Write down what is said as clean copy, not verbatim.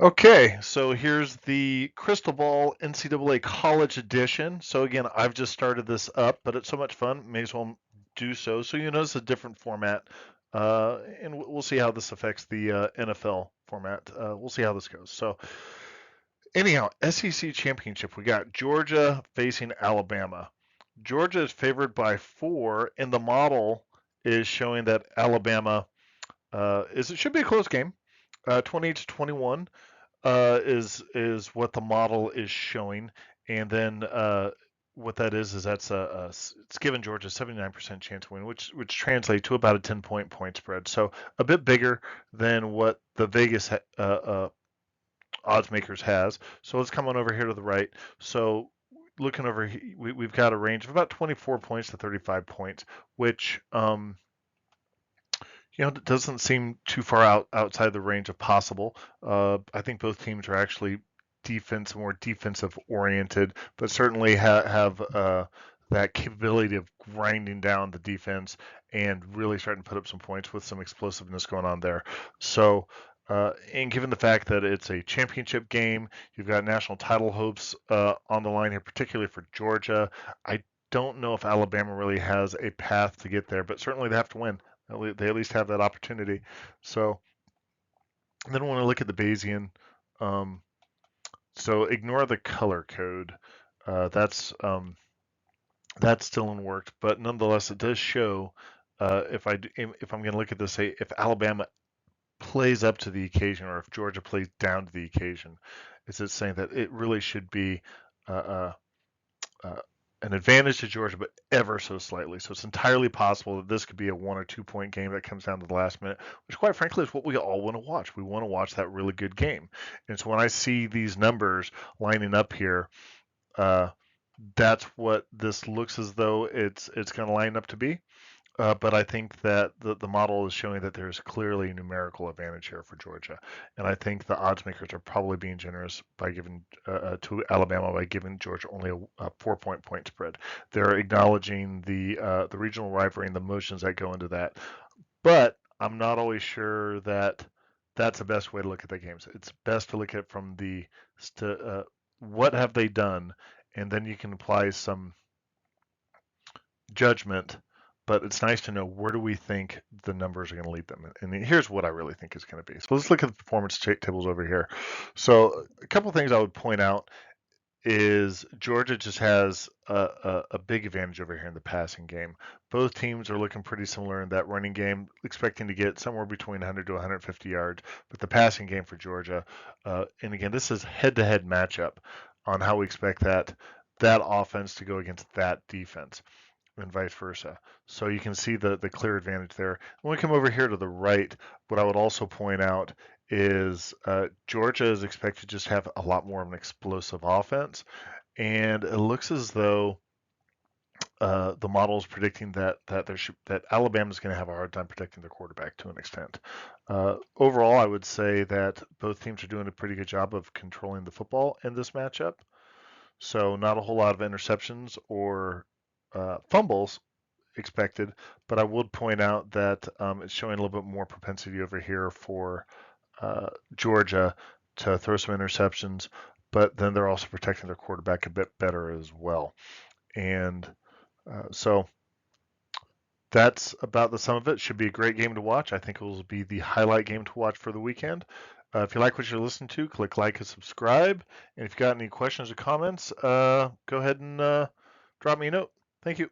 Okay, so here's the Crystal Ball NCAA College Edition. So again, I've just started this up, but it's so much fun, may as well do so. So you notice a different format, and we'll see how this affects the NFL format. We'll see how this goes. So anyhow, SEC Championship, we got Georgia facing Alabama. Georgia is favored by 4, and the model is showing that Alabama it should be a close game, 20-21 is what the model is showing, and then what that is that's it's given Georgia a 79% chance to win, which translates to about a 10-point spread. So a bit bigger than what the Vegas odds makers has. So let's come on over here to the right. So looking over, we've got a range of about 24 points to 35 points, which it doesn't seem too far outside the range of possible. I think both teams are actually more defensive oriented, but certainly have that capability of grinding down the defense and really starting to put up some points with some explosiveness going on there. So, and given the fact that it's a championship game, you've got national title hopes on the line here, particularly for Georgia. I don't know if Alabama really has a path to get there, but certainly they have to win. They at least have that opportunity. So then when I look at the Bayesian, um, so ignore the color code. That's still in work, but nonetheless, it does show if I'm going to look at this, say if Alabama plays up to the occasion or if Georgia plays down to the occasion, it's saying that it really should be uh, uh, uh, an advantage to Georgia, but ever so slightly. So it's entirely possible that this could be a 1 or 2 point game that comes down to the last minute, which quite frankly is what we all want to watch. We want to watch that really good game. And so when I see these numbers lining up here, uh, that's what this looks as though it's going to line up to be. But I think that the model is showing that there's clearly a numerical advantage here for Georgia, and I think the odds makers are probably being generous by giving to Alabama by giving Georgia only a 4 point spread. They're acknowledging the regional rivalry and the motions that go into that, but I'm not always sure that that's the best way to look at the games. It's best to look at from what have they done, and then you can apply some judgment, but it's nice to know where do we think the numbers are going to lead them. And here's what I really think is going to be. So let's look at the performance tables over here. So a couple of things I would point out is Georgia just has a big advantage over here in the passing game. Both teams are looking pretty similar in that running game, expecting to get somewhere between 100 to 150 yards. But the passing game for Georgia, and again, this is head-to-head matchup on how we expect that offense to go against that defense and vice versa. So you can see the clear advantage there. When we come over here to the right, what I would also point out is Georgia is expected to just have a lot more of an explosive offense, and it looks as though the model is predicting that Alabama is going to have a hard time protecting their quarterback to an extent. Overall, I would say that both teams are doing a pretty good job of controlling the football in this matchup. So not a whole lot of interceptions or fumbles expected, but I would point out that it's showing a little bit more propensity over here for Georgia to throw some interceptions, but then they're also protecting their quarterback a bit better as well. And so that's about the sum of it. Should be a great game to watch. I think it will be the highlight game to watch for the weekend. If you like what you're listening to, click like and subscribe. And if you got any questions or comments, go ahead and drop me a note. Thank you.